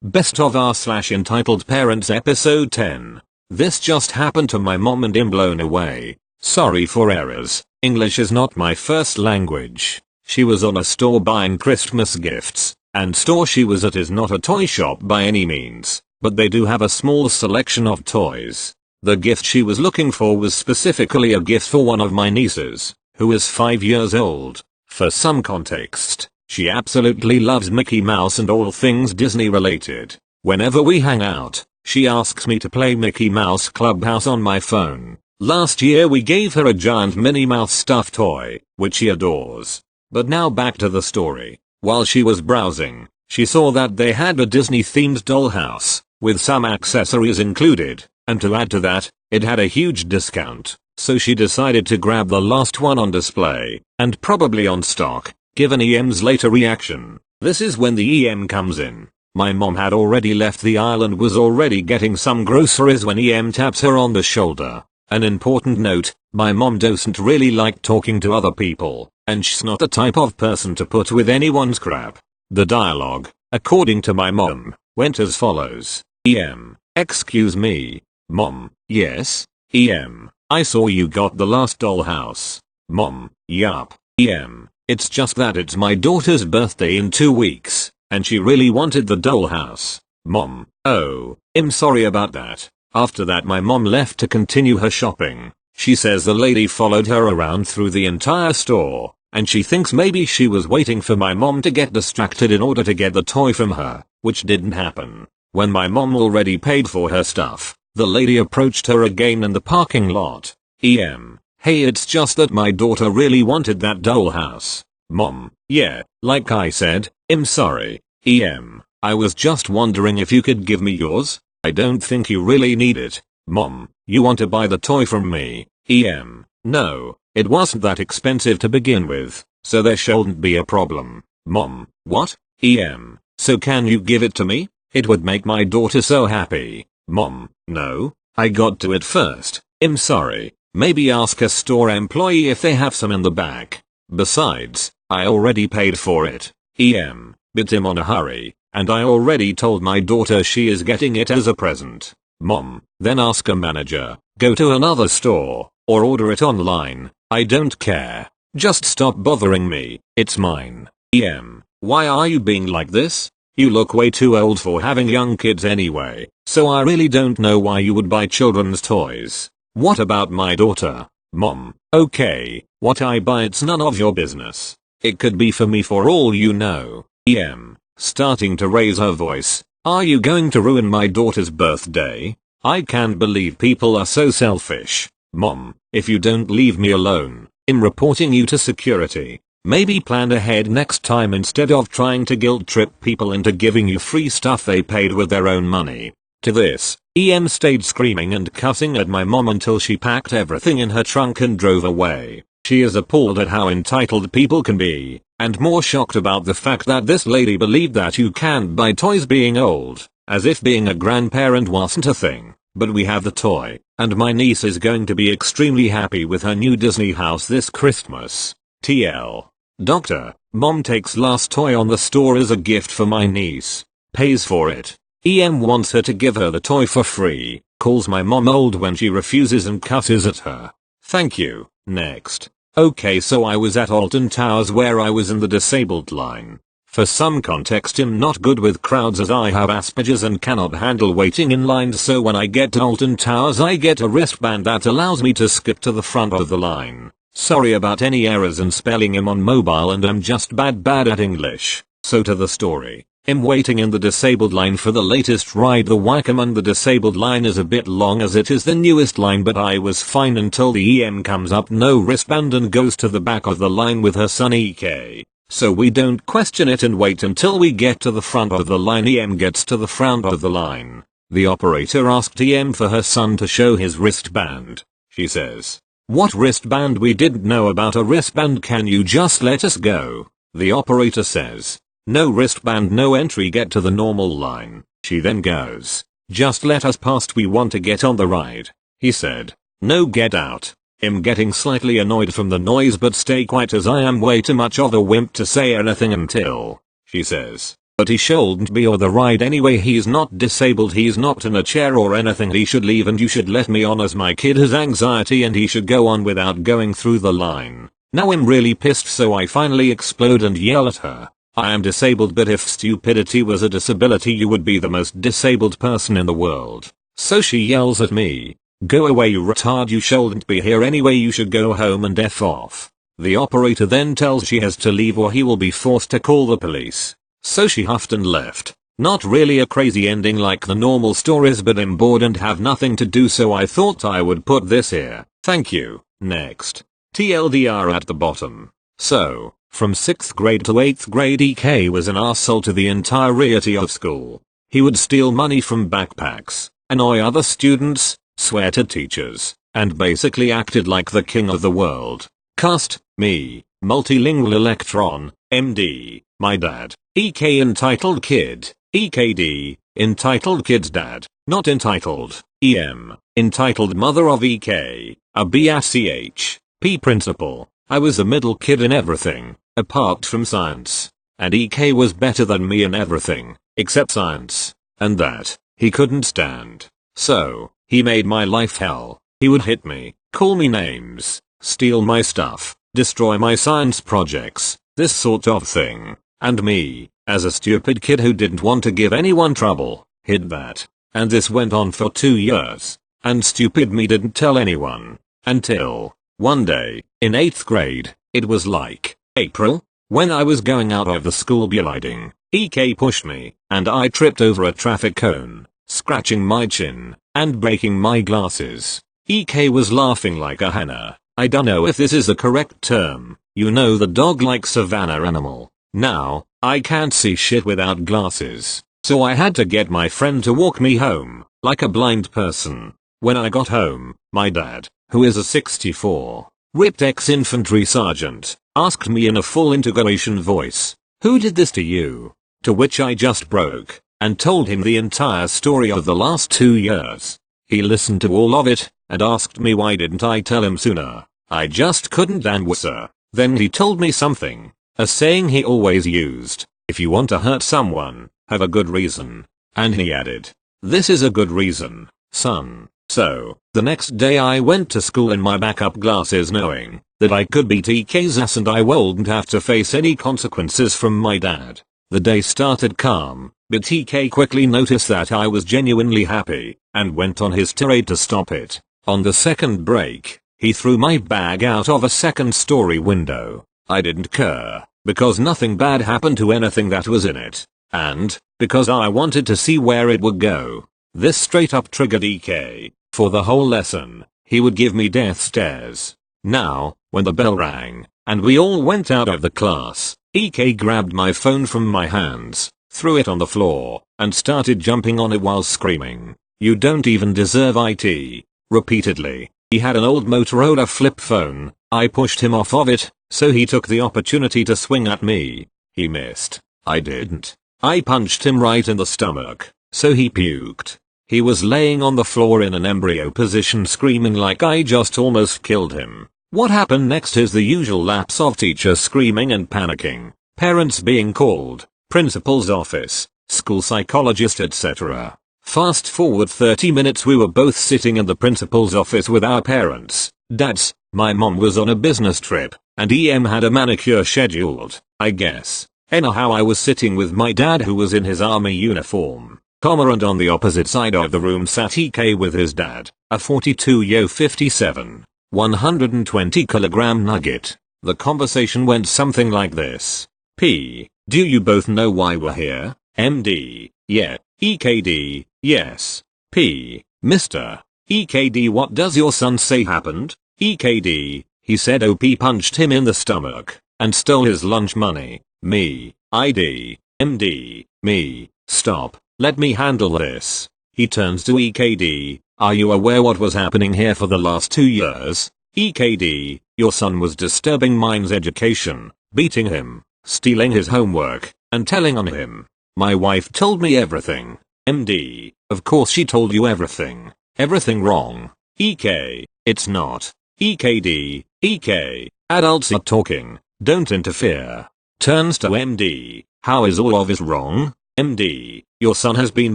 Best of r/entitled parents episode 10. This just happened to my mom and I'm blown away. Sorry for errors. English is not my first language. She was on a store buying Christmas gifts, and store she was at is not a toy shop by any means, but they do have a small selection of toys. The gift she was looking for was specifically a gift for one of my nieces, who is 5 years old. For some context, she absolutely loves Mickey Mouse and all things Disney related. Whenever we hang out, she asks me to play Mickey Mouse Clubhouse on my phone. Last year we gave her a giant Minnie Mouse stuffed toy, which she adores. But now back to the story. While she was browsing, she saw that they had a Disney themed dollhouse, with some accessories included, and to add to that, it had a huge discount. So she decided to grab the last one on display, and probably on stock. Given EM's later reaction, this is when the EM comes in. My mom had already left the aisle and was already getting some groceries when EM taps her on the shoulder. An important note, my mom doesn't really like talking to other people, and she's not the type of person to put with anyone's crap. The dialogue, according to my mom, went as follows. EM, excuse me. Mom, yes? EM, I saw you got the last dollhouse. Mom, yup. EM, it's just that it's my daughter's birthday in 2 weeks, and she really wanted the dollhouse. Mom, oh, I'm sorry about that. After that my mom left to continue her shopping. She says the lady followed her around through the entire store, and she thinks maybe she was waiting for my mom to get distracted in order to get the toy from her, which didn't happen. When my mom already paid for her stuff, the lady approached her again in the parking lot. EM, hey, it's just that my daughter really wanted that dollhouse. Mom, yeah, like I said, I'm sorry. EM, I was just wondering if you could give me yours. I don't think you really need it. Mom, you want to buy the toy from me. EM, no, it wasn't that expensive to begin with, so there shouldn't be a problem. Mom, what? EM, so can you give it to me? It would make my daughter so happy. Mom, no, I got to it first. I'm sorry. Maybe ask a store employee if they have some in the back. Besides, I already paid for it. EM, but I'm on a hurry, and I already told my daughter she is getting it as a present. Mom, then ask a manager, go to another store, or order it online. I don't care. Just stop bothering me. It's mine. EM, why are you being like this? You look way too old for having young kids anyway, so I really don't know why you would buy children's toys. What about my daughter? Mom, okay, what I buy it's none of your business. It could be for me for all you know. EM, starting to raise her voice, are you going to ruin my daughter's birthday? I can't believe people are so selfish. Mom, if you don't leave me alone, I'm reporting you to security. Maybe plan ahead next time instead of trying to guilt trip people into giving you free stuff they paid with their own money. To this, EM stayed screaming and cussing at my mom until she packed everything in her trunk and drove away. She is appalled at how entitled people can be, and more shocked about the fact that this lady believed that you can't buy toys being old, as if being a grandparent wasn't a thing. But we have the toy, and my niece is going to be extremely happy with her new Disney house this Christmas. TL. Doctor, mom takes last toy on the store as a gift for my niece. Pays for it. EM wants her to give her the toy for free, calls my mom old when she refuses and cusses at her. Thank you. Next. Okay, so I was at Alton Towers where I was in the disabled line. For some context, I'm not good with crowds as I have Asperger's and cannot handle waiting in lines, so when I get to Alton Towers I get a wristband that allows me to skip to the front of the line. Sorry about any errors in spelling. I'm on mobile and I'm just bad at English. So to the story. I'm waiting in the disabled line for the latest ride. The Wacom on the disabled line is a bit long as it is the newest line, but I was fine until the EM comes up no wristband and goes to the back of the line with her son EK. So we don't question it and wait until we get to the front of the line. EM gets to the front of the line. The operator asked EM for her son to show his wristband. She says, "What wristband? We didn't know about a wristband. Can you just let us go?" The operator says, "No wristband, no entry, get to the normal line." She then goes, "Just let us past, we want to get on the ride." He said, "No, get out." I'm getting slightly annoyed from the noise, but stay quiet as I am way too much of a wimp to say anything until she says, But he shouldn't be on the ride anyway. He's not disabled, he's not in a chair or anything. He should leave and you should let me on, as my kid has anxiety and he should go on without going through the line. Now I'm really pissed, so I finally explode and yell at her. I am disabled, but if stupidity was a disability you would be the most disabled person in the world. So she yells at me, "Go away you retard, you shouldn't be here anyway, you should go home and F off." The operator then tells she has to leave or he will be forced to call the police. So she huffed and left. Not really a crazy ending like the normal stories, but I'm bored and have nothing to do, so I thought I would put this here. Thank you. Next. TLDR at the bottom. So, from 6th grade to 8th grade EK was an arsehole to the entirety of school. He would steal money from backpacks, annoy other students, swear to teachers, and basically acted like the king of the world. Cast, me, multilingual electron, MD, my dad, EK entitled kid, EKD, entitled kid's dad, not entitled, EM, entitled mother of EK, a BACH, P principal. I was the middle kid in everything, apart from science. And EK was better than me in everything, except science. And that, he couldn't stand. So, he made my life hell. He would hit me, call me names, steal my stuff, destroy my science projects, this sort of thing. And me, as a stupid kid who didn't want to give anyone trouble, hid that. And this went on for 2 years. And stupid me didn't tell anyone. Until, one day, in 8th grade, it was like April, when I was going out of the school building, EK pushed me, and I tripped over a traffic cone, scratching my chin, and breaking my glasses. EK was laughing like a hyena. I don't know if this is the correct term, you know, the dog-like savanna animal. Now, I can't see shit without glasses, so I had to get my friend to walk me home, like a blind person. When I got home, my dad, who is a 64, ripped ex-infantry sergeant, asked me in a full integration voice, "Who did this to you?" To which I just broke, and told him the entire story of the last 2 years. He listened to all of it, and asked me why didn't I tell him sooner. I just couldn't answer. Then he told me something, a saying he always used, "If you want to hurt someone, have a good reason." And he added, "This is a good reason, son." So, the next day I went to school in my backup glasses, knowing that I could beat EK's ass and I wouldn't have to face any consequences from my dad. The day started calm, but EK quickly noticed that I was genuinely happy, and went on his tirade to stop it. On the second break, he threw my bag out of a second-story window. I didn't care, because nothing bad happened to anything that was in it, and because I wanted to see where it would go. This straight up triggered EK. For the whole lesson, he would give me death stares. Now, when the bell rang, and we all went out of the class, EK grabbed my phone from my hands, threw it on the floor, and started jumping on it while screaming, "You don't even deserve IT." Repeatedly. He had an old Motorola flip phone. I pushed him off of it, so he took the opportunity to swing at me. He missed. I didn't. I punched him right in the stomach, so he puked. He was laying on the floor in an embryo position screaming like I just almost killed him. What happened next is the usual lapse of teachers screaming and panicking, parents being called, principal's office, school psychologist, etc. Fast forward 30 minutes, we were both sitting in the principal's office with our parents, dads. My mom was on a business trip, and EM had a manicure scheduled, I guess. Anyhow, I was sitting with my dad, who was in his army uniform, and on the opposite side of the room sat EK with his dad, a 42 Yo 57, 120 kilogram nugget. The conversation went something like this. P. Do you both know why we're here? MD. Yeah. EKD. Yes. P. Mr. EKD, what does your son say happened? EKD. He said OP punched him in the stomach and stole his lunch money. Me. ID. MD. Me. Stop. Let me handle this. He turns to EKD. Are you aware what was happening here for the last 2 years? EKD. Your son was disturbing mine's education, beating him, stealing his homework, and telling on him. My wife told me everything. MD. Of course she told you everything. Everything wrong. EK. It's not. EKD. EK. Adults are talking. Don't interfere. Turns to MD. How is all of this wrong? MD, your son has been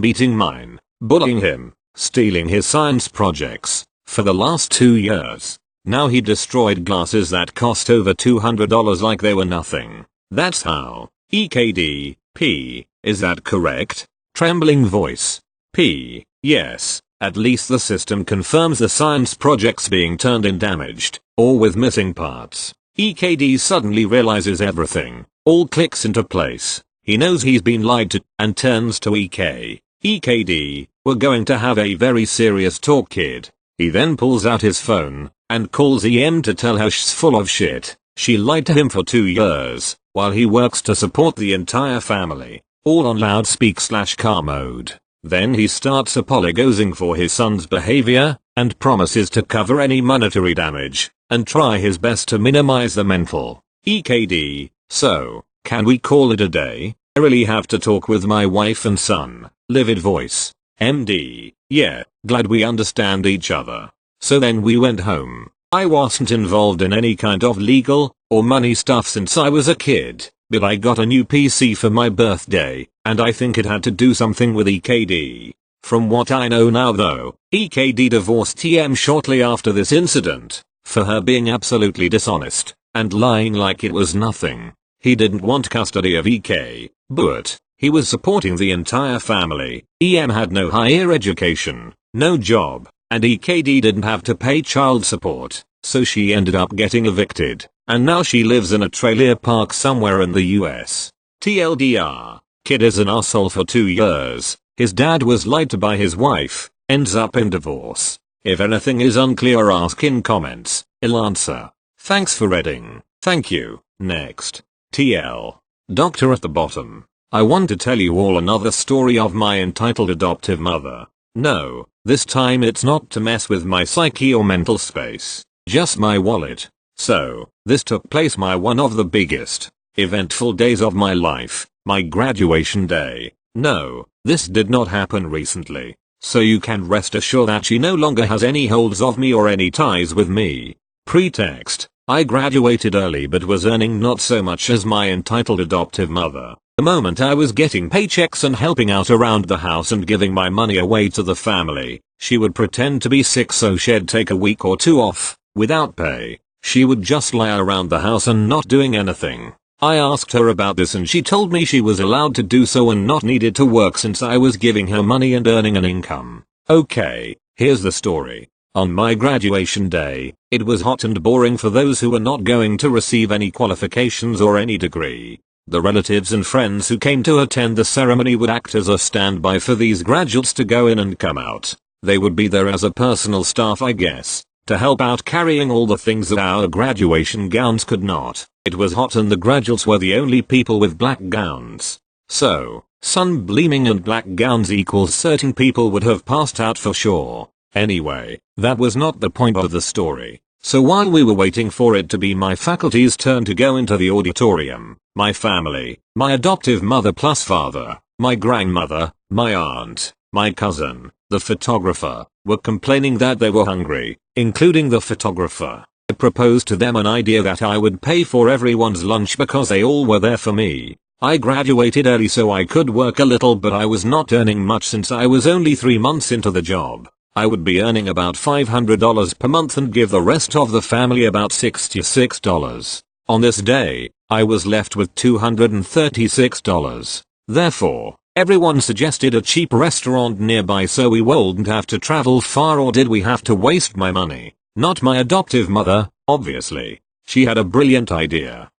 beating mine, bullying him, stealing his science projects, for the last 2 years. Now he destroyed glasses that cost over $200 like they were nothing. That's how. EKD, P, is that correct? Trembling voice. P, yes, at least the system confirms the science projects being turned in damaged, or with missing parts. EKD suddenly realizes everything, all clicks into place. He knows he's been lied to, and turns to EK. EKD, we're going to have a very serious talk, kid. He then pulls out his phone, and calls EM to tell her she's full of shit. She lied to him for 2 years, while he works to support the entire family, all on loudspeak/car mode. Then he starts apologizing for his son's behavior, and promises to cover any monetary damage, and try his best to minimize the mental. EKD, so, can we call it a day? I really have to talk with my wife and son. Livid voice. MD, yeah, glad we understand each other. So then we went home. I wasn't involved in any kind of legal or money stuff since I was a kid, but I got a new PC for my birthday, and I think it had to do something with EKD. From what I know now though, EKD divorced TM shortly after this incident, for her being absolutely dishonest, and lying like it was nothing. He didn't want custody of EK, but he was supporting the entire family. EM had no higher education, no job, and EKD didn't have to pay child support, so she ended up getting evicted, and now she lives in a trailer park somewhere in the US. TLDR, kid is an asshole for 2 years, his dad was lied to by his wife, ends up in divorce. If anything is unclear, ask in comments, I'll answer. Thanks for reading. Thank you. Next. TL. Doctor at the bottom. I want to tell you all another story of my entitled adoptive mother. No, this time it's not to mess with my psyche or mental space, just my wallet. So, this took place one of the biggest, eventful days of my life, my graduation day. No, this did not happen recently, so you can rest assured that she no longer has any holds of me or any ties with me. Pretext. I graduated early but was earning not so much as my entitled adoptive mother. The moment I was getting paychecks and helping out around the house and giving my money away to the family, she would pretend to be sick so she'd take a week or 2 off, without pay. She would just lie around the house and not doing anything. I asked her about this and she told me she was allowed to do so and not needed to work since I was giving her money and earning an income. Okay, here's the story. On my graduation day, it was hot and boring for those who were not going to receive any qualifications or any degree. The relatives and friends who came to attend the ceremony would act as a standby for these graduates to go in and come out. They would be there as a personal staff, I guess, to help out carrying all the things that our graduation gowns could not. It was hot and the graduates were the only people with black gowns. So, sun gleaming and black gowns equals certain people would have passed out for sure. Anyway, that was not the point of the story. So while we were waiting for it to be my faculty's turn to go into the auditorium, my family, my adoptive mother plus father, my grandmother, my aunt, my cousin, the photographer, were complaining that they were hungry, including the photographer. I proposed to them an idea that I would pay for everyone's lunch because they all were there for me. I graduated early so I could work a little, but I was not earning much since I was only 3 months into the job. I would be earning about $500 per month and give the rest of the family about $66. On this day, I was left with $236. Therefore, everyone suggested a cheap restaurant nearby so we wouldn't have to travel far, or did we have to waste my money? Not my adoptive mother, obviously. She had a brilliant idea.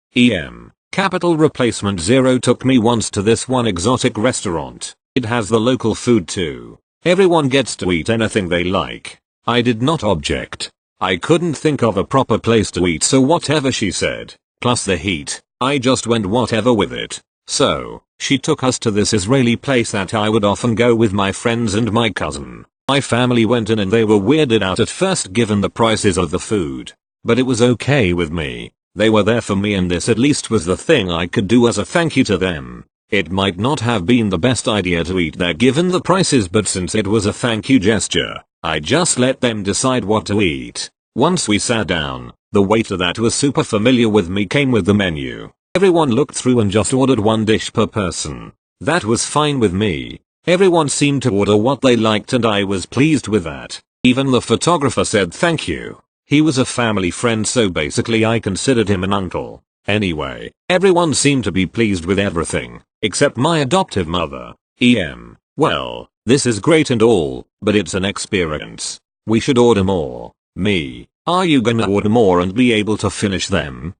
Capital Replacement Zero took me once to this one exotic restaurant. It has the local food too. Everyone gets to eat anything they like. I did not object. I couldn't think of a proper place to eat, so whatever she said, plus the heat, I just went whatever with it. So, she took us to this Israeli place that I would often go with my friends and my cousin. My family went in and they were weirded out at first given the prices of the food. But it was okay with me. They were there for me and this at least was the thing I could do as a thank you to them. It might not have been the best idea to eat there given the prices, but since it was a thank you gesture, I just let them decide what to eat. Once we sat down, the waiter that was super familiar with me came with the menu. Everyone looked through and just ordered one dish per person. That was fine with me. Everyone seemed to order what they liked and I was pleased with that. Even the photographer said thank you. He was a family friend, so basically I considered him an uncle. Anyway, everyone seemed to be pleased with everything, except my adoptive mother. Well, this is great and all, but it's an experience. We should order more. Me, are you gonna order more and be able to finish them?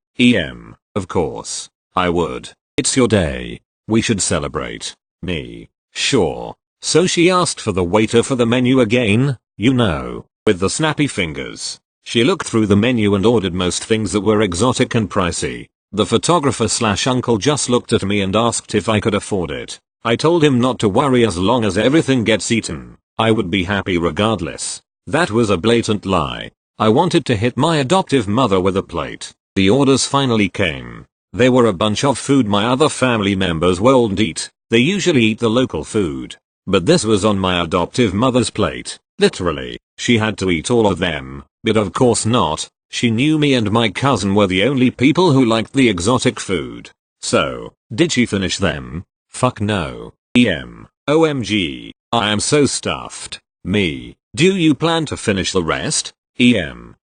Of course. I would. It's your day. We should celebrate. Me, sure. So she asked for the waiter for the menu again, you know, with the snappy fingers. She looked through the menu and ordered most things that were exotic and pricey. The photographer/uncle just looked at me and asked if I could afford it. I told him not to worry as long as everything gets eaten. I would be happy regardless. That was a blatant lie. I wanted to hit my adoptive mother with a plate. The orders finally came. They were a bunch of food my other family members won't eat. They usually eat the local food. But this was on my adoptive mother's plate. Literally, she had to eat all of them. But of course not. She knew me and my cousin were the only people who liked the exotic food. So, did she finish them? Fuck no. OMG. I am so stuffed. Me, do you plan to finish the rest?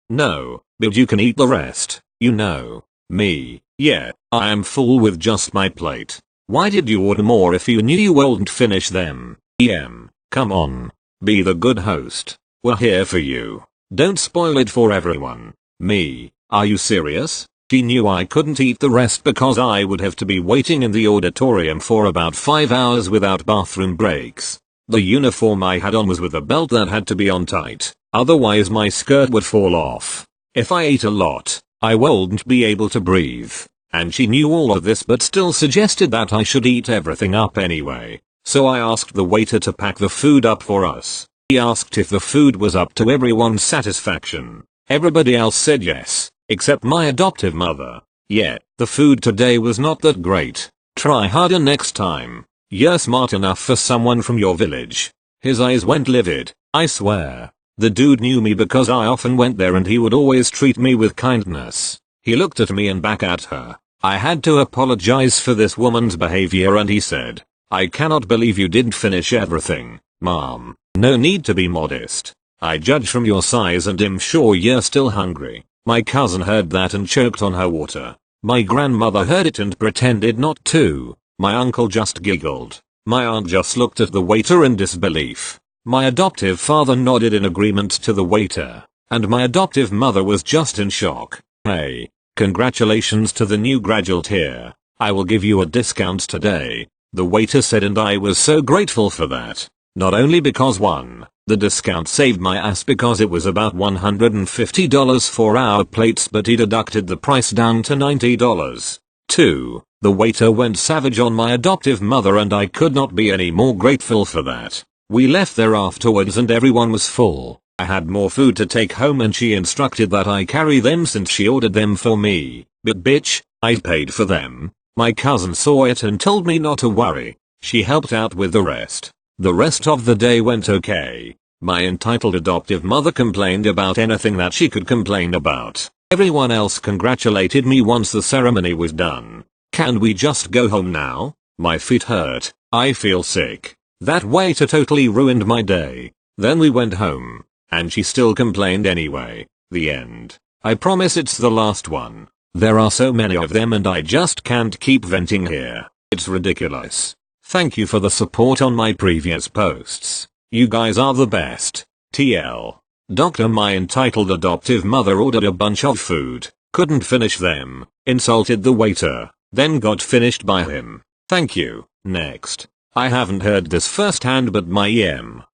No, but you can eat the rest, you know. Me, yeah, I am full with just my plate. Why did you order more if you knew you wouldn't finish them? Come on. Be the good host. We're here for you. Don't spoil it for everyone. Me, are you serious? She knew I couldn't eat the rest because I would have to be waiting in the auditorium for about 5 hours without bathroom breaks. The uniform I had on was with a belt that had to be on tight, otherwise my skirt would fall off. If I ate a lot, I wouldn't be able to breathe. And she knew all of this but still suggested that I should eat everything up anyway. So I asked the waiter to pack the food up for us. He asked if the food was up to everyone's satisfaction. Everybody else said yes, except my adoptive mother. Yeah, the food today was not that great. Try harder next time. You're smart enough for someone from your village. His eyes went livid, I swear. The dude knew me because I often went there and he would always treat me with kindness. He looked at me and back at her. I had to apologize for this woman's behavior and he said, I cannot believe you didn't finish everything, Mom. No need to be modest. I judge from your size and am sure you're still hungry. My cousin heard that and choked on her water. My grandmother heard it and pretended not to. My uncle just giggled. My aunt just looked at the waiter in disbelief. My adoptive father nodded in agreement to the waiter. And my adoptive mother was just in shock. Hey, congratulations to the new graduate here. I will give you a discount today, the waiter said, and I was so grateful for that. Not only because 1, the discount saved my ass because it was about $150 for our plates, but he deducted the price down to $90. 2, the waiter went savage on my adoptive mother and I could not be any more grateful for that. We left there afterwards and everyone was full. I had more food to take home and she instructed that I carry them since she ordered them for me. But bitch, I paid for them. My cousin saw it and told me not to worry. She helped out with the rest. The rest of the day went okay. My entitled adoptive mother complained about anything that she could complain about. Everyone else congratulated me once the ceremony was done. Can we just go home now? My feet hurt. I feel sick. That waiter totally ruined my day. Then we went home. And she still complained anyway. The end. I promise it's the last one. There are so many of them and I just can't keep venting here. It's ridiculous. Thank you for the support on my previous posts. You guys are the best. TL. Doctor, my entitled adoptive mother ordered a bunch of food, couldn't finish them, insulted the waiter, then got finished by him. Thank you. Next. I haven't heard this firsthand but my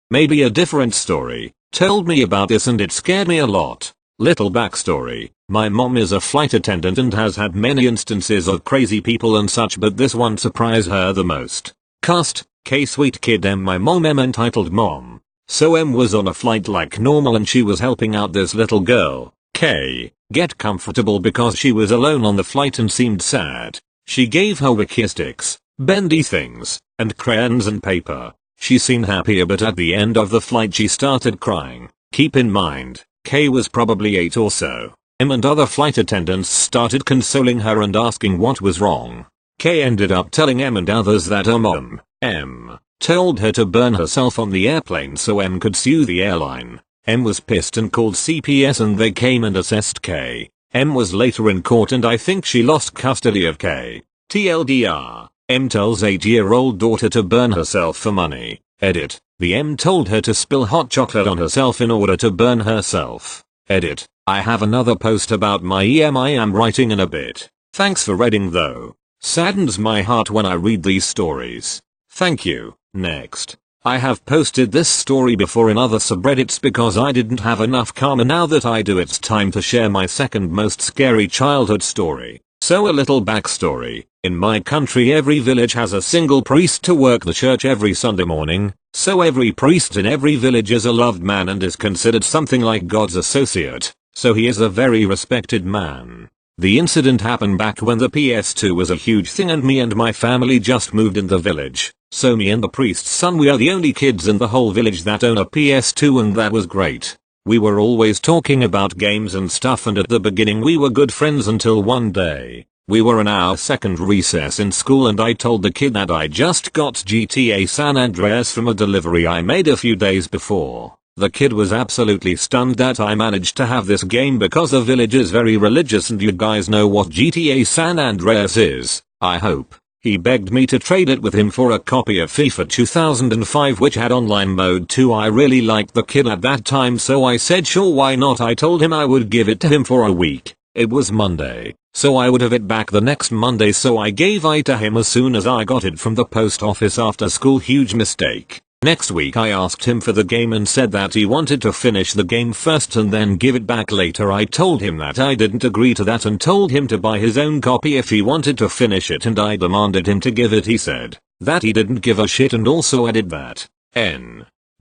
maybe a different story, told me about this and it scared me a lot. Little backstory. My mom is a flight attendant and has had many instances of crazy people and such, but this one surprised her the most. Cast, K sweet kid my mom entitled mom. So was on a flight like normal and she was helping out this little girl, K, get comfortable because she was alone on the flight and seemed sad. She gave her wiki sticks, bendy things, and crayons and paper. She seemed happier but at the end of the flight she started crying. Keep in mind, K was probably 8 or so. M and other flight attendants started consoling her and asking what was wrong. K ended up telling M and others that her mom, M, told her to burn herself on the airplane so M could sue the airline. M was pissed and called CPS and they came and assessed K. M was later in court and I think she lost custody of K. TLDR, M tells 8-year-old daughter to burn herself for money. Edit. The M told her to spill hot chocolate on herself in order to burn herself. Edit. I have another post about my EM I am writing in a bit. Thanks for reading though. Saddens my heart when I read these stories. Thank you. Next. I have posted this story before in other subreddits because I didn't have enough karma. Now that I do, it's time to share my second most scary childhood story. So a little backstory. In my country every village has a single priest to work the church every Sunday morning, so every priest in every village is a loved man and is considered something like God's associate, so he is a very respected man. The incident happened back when the PS2 was a huge thing and me and my family just moved in the village, so me and the priest's son we are the only kids in the whole village that own a PS2 and that was great. We were always talking about games and stuff and at the beginning we were good friends until one day. We were in our second recess in school and I told the kid that I just got GTA San Andreas from a delivery I made a few days before. The kid was absolutely stunned that I managed to have this game because the village is very religious and you guys know what GTA San Andreas is, I hope. He begged me to trade it with him for a copy of FIFA 2005 which had online mode too. I really liked the kid at that time so I said sure why not. I told him I would give it to him for a week. It was Monday, so I would have it back the next Monday so I gave it to him as soon as I got it from the post office after school. Huge mistake. Next week I asked him for the game and said that he wanted to finish the game first and then give it back later. I told him that I didn't agree to that and told him to buy his own copy if he wanted to finish it and I demanded him to give it. He said that he didn't give a shit and also added that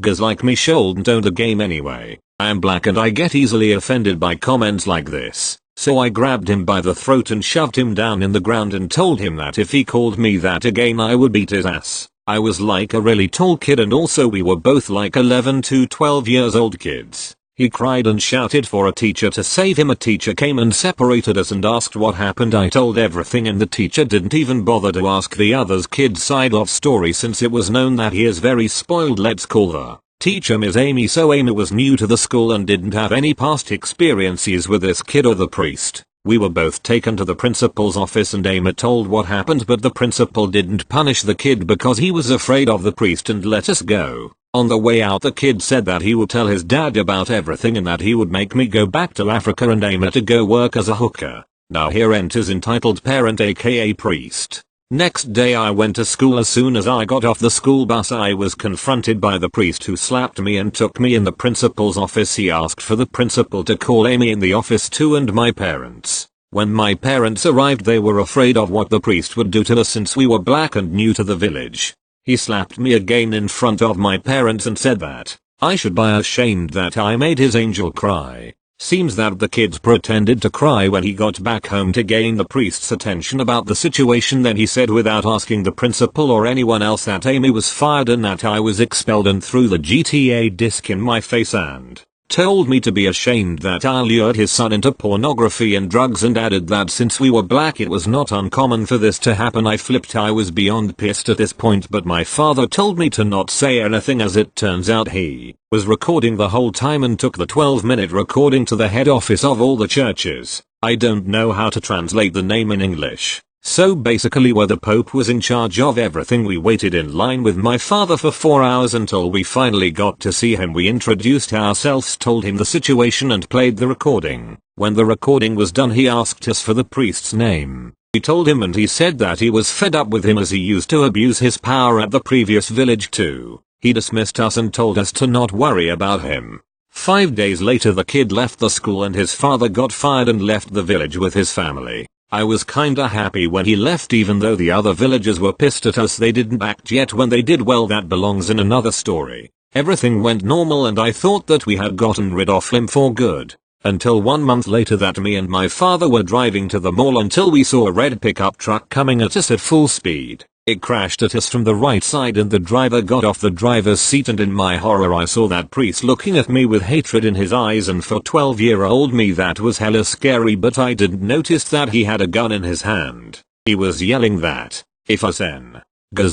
guys like me shouldn't own the game anyway. I am black and I get easily offended by comments like this. So I grabbed him by the throat and shoved him down in the ground and told him that if he called me that again I would beat his ass. I was like a really tall kid and also we were both like 11 to 12 years old kids. He cried and shouted for a teacher to save him. A teacher came and separated us and asked what happened. I told everything and the teacher didn't even bother to ask the other kid's side of story since it was known that he is very spoiled. Let's call the teacher Miss Amy. So Amy was new to the school and didn't have any past experiences with this kid or the priest. We were both taken to the principal's office and Amy told what happened but the principal didn't punish the kid because he was afraid of the priest and let us go. On the way out the kid said that he would tell his dad about everything and that he would make me go back to Africa and Amy to go work as a hooker. Now here enters entitled parent aka priest. Next day I went to school. As soon as I got off the school bus I was confronted by the priest who slapped me and took me in the principal's office. He asked for the principal to call Amy in the office too and my parents. When my parents arrived they were afraid of what the priest would do to us since we were black and new to the village. He slapped me again in front of my parents and said that I should be ashamed that I made his angel cry. Seems that the kid pretended to cry when he got back home to gain the priest's attention about the situation. Then he said without asking the principal or anyone else that Amy was fired and that I was expelled and threw the GTA disc in my face and told me to be ashamed that I lured his son into pornography and drugs and added that since we were black it was not uncommon for this to happen. I flipped. I was beyond pissed at this point but my father told me to not say anything as it turns out he was recording the whole time and took the 12-minute recording to the head office of all the churches. I don't know how to translate the name in English. So basically where the Pope was in charge of everything. We waited in line with my father for 4 hours until we finally got to see him. We introduced ourselves, told him the situation and played the recording. When the recording was done he asked us for the priest's name. We told him and he said that he was fed up with him as he used to abuse his power at the previous village too. He dismissed us and told us to not worry about him. 5 days later the kid left the school and his father got fired and left the village with his family. I was kinda happy when he left even though the other villagers were pissed at us. They didn't act yet. When they did, well, that belongs in another story. Everything went normal and I thought that we had gotten rid of him for good. Until 1 month later that me and my father were driving to the mall until we saw a red pickup truck coming at us at full speed. It crashed at us from the right side and the driver got off the driver's seat, and in my horror I saw that priest looking at me with hatred in his eyes, and for 12-year-old me that was hella scary, but I didn't notice that he had a gun in his hand. He was yelling that if us N's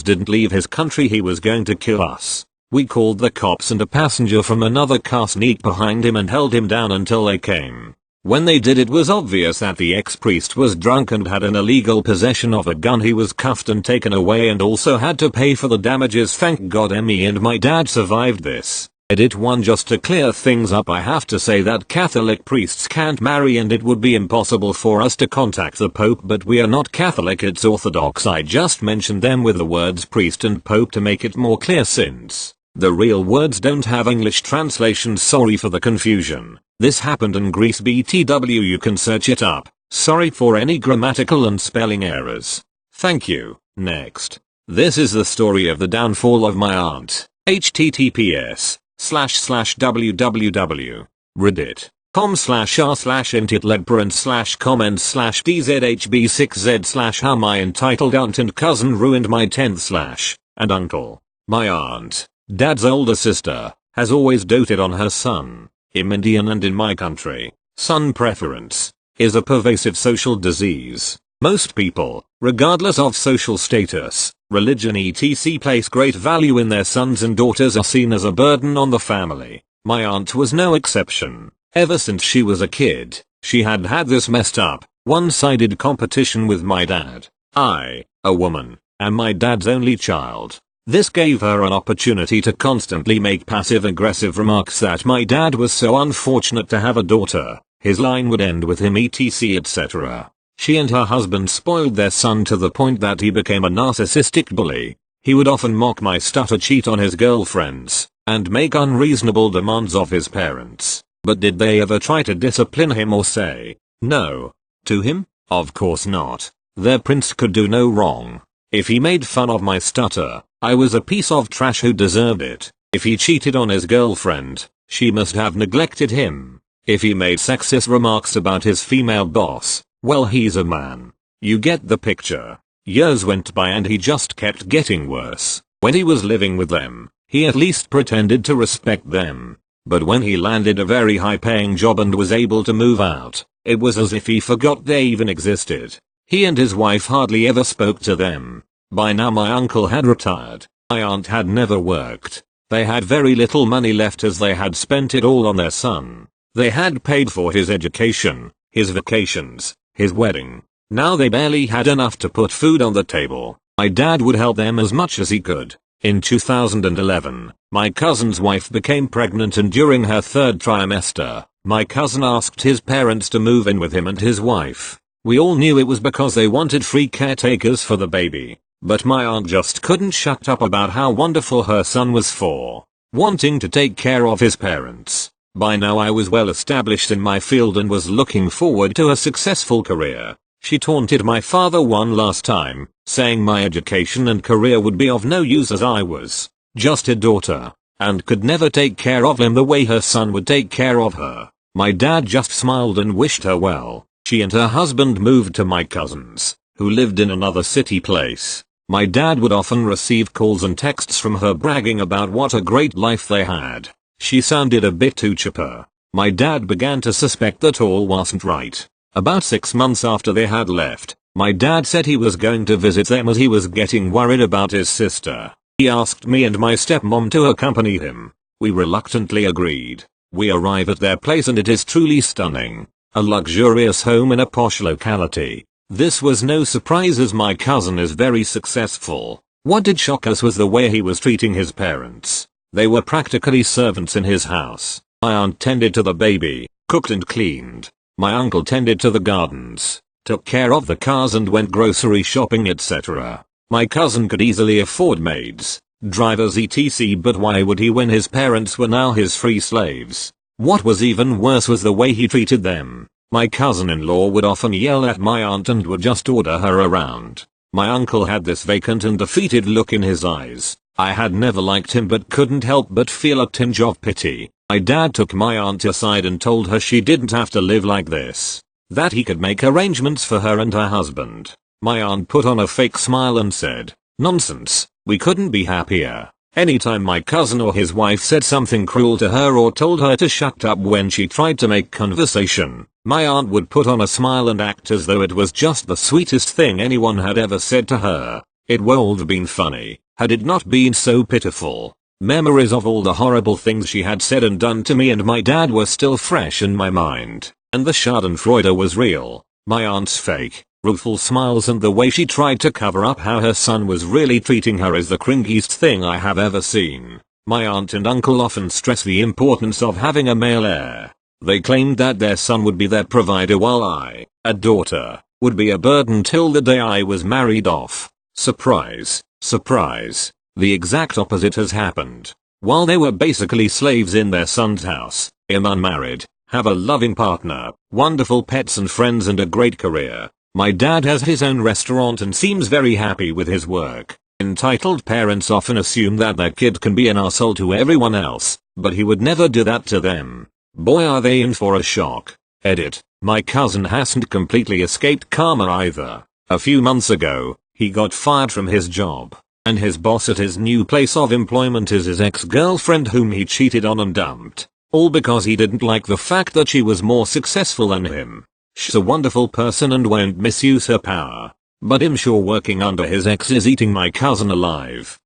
didn't leave his country he was going to kill us. We called the cops and a passenger from another car sneaked behind him and held him down until they came. When they did, it was obvious that the ex-priest was drunk and had an illegal possession of a gun. He was cuffed and taken away and also had to pay for the damages. Thank God me and my dad survived this. Edit 1. Just to clear things up, I have to say that Catholic priests can't marry and it would be impossible for us to contact the Pope, but we are not Catholic, it's Orthodox. I just mentioned them with the words priest and Pope to make it more clear since the real words don't have English translations. Sorry for the confusion. This happened in Greece. BTW, you can search it up. Sorry for any grammatical and spelling errors. Thank you. Next. This is the story of the downfall of my aunt. https://www.reddit.com/r/entitledparents/comments/dzhb6z/ how my entitled aunt and cousin ruined my 10th/ and uncle. My aunt, dad's older sister, has always doted on her son. In Indian and in my country, son preference is a pervasive social disease. Most people, regardless of social status, religion etc., place great value in their sons, and daughters are seen as a burden on the family. My aunt was no exception. Ever since she was a kid, she had this messed up, one-sided competition with my dad. I, a woman, am my dad's only child. This gave her an opportunity to constantly make passive-aggressive remarks that my dad was so unfortunate to have a daughter, his line would end with him etc., etc. She and her husband spoiled their son to the point that he became a narcissistic bully. He would often mock my stutter, cheat on his girlfriends, and make unreasonable demands of his parents. But did they ever try to discipline him or say no to him? Of course not. Their prince could do no wrong. If he made fun of my stutter, I was a piece of trash who deserved it. If he cheated on his girlfriend, she must have neglected him. If he made sexist remarks about his female boss, well, he's a man. You get the picture. Years went by and he just kept getting worse. When he was living with them, he at least pretended to respect them. But when he landed a very high-paying job and was able to move out, it was as if he forgot they even existed. He and his wife hardly ever spoke to them. By now my uncle had retired. My aunt had never worked. They had very little money left as they had spent it all on their son. They had paid for his education, his vacations, his wedding. Now they barely had enough to put food on the table. My dad would help them as much as he could. In 2011, my cousin's wife became pregnant, and during her third trimester, my cousin asked his parents to move in with him and his wife. We all knew it was because they wanted free caretakers for the baby. But my aunt just couldn't shut up about how wonderful her son was for wanting to take care of his parents. By now I was well established in my field and was looking forward to a successful career. She taunted my father one last time, saying my education and career would be of no use as I was just a daughter, and could never take care of him the way her son would take care of her. My dad just smiled and wished her well. She and her husband moved to my cousin's, who lived in another city place. My dad would often receive calls and texts from her bragging about what a great life they had. She sounded a bit too chipper. My dad began to suspect that all wasn't right. About 6 months after they had left, my dad said he was going to visit them as he was getting worried about his sister. He asked me and my stepmom to accompany him. We reluctantly agreed. We arrive at their place and it is truly stunning. A luxurious home in a posh locality. This was no surprise as my cousin is very successful. What did shock us was the way he was treating his parents. They were practically servants in his house. My aunt tended to the baby, cooked and cleaned. My uncle tended to the gardens, took care of the cars and went grocery shopping etc. My cousin could easily afford maids, drivers etc., but why would he when his parents were now his free slaves? What was even worse was the way he treated them. My cousin-in-law would often yell at my aunt and would just order her around. My uncle had this vacant and defeated look in his eyes. I had never liked him but couldn't help but feel a tinge of pity. My dad took my aunt aside and told her she didn't have to live like this. That he could make arrangements for her and her husband. My aunt put on a fake smile and said, Nonsense, we couldn't be happier. Anytime my cousin or his wife said something cruel to her or told her to shut up when she tried to make conversation, my aunt would put on a smile and act as though it was just the sweetest thing anyone had ever said to her. It would have been funny, had it not been so pitiful. Memories of all the horrible things she had said and done to me and my dad were still fresh in my mind, and the schadenfreude was real. My aunt's fake, rueful smiles and the way she tried to cover up how her son was really treating her is the cringiest thing I have ever seen. My aunt and uncle often stress the importance of having a male heir. They claimed that their son would be their provider while I, a daughter, would be a burden till the day I was married off. Surprise, surprise, the exact opposite has happened. While they were basically slaves in their son's house, I'm unmarried, have a loving partner, wonderful pets and friends and a great career. My dad has his own restaurant and seems very happy with his work. Entitled parents often assume that their kid can be an asshole to everyone else, but he would never do that to them. Boy, are they in for a shock. Edit. My cousin hasn't completely escaped karma either. A few months ago, he got fired from his job, and his boss at his new place of employment is his ex-girlfriend whom he cheated on and dumped. All because he didn't like the fact that she was more successful than him. She's a wonderful person and won't misuse her power. But him sure working under his ex is eating my cousin alive.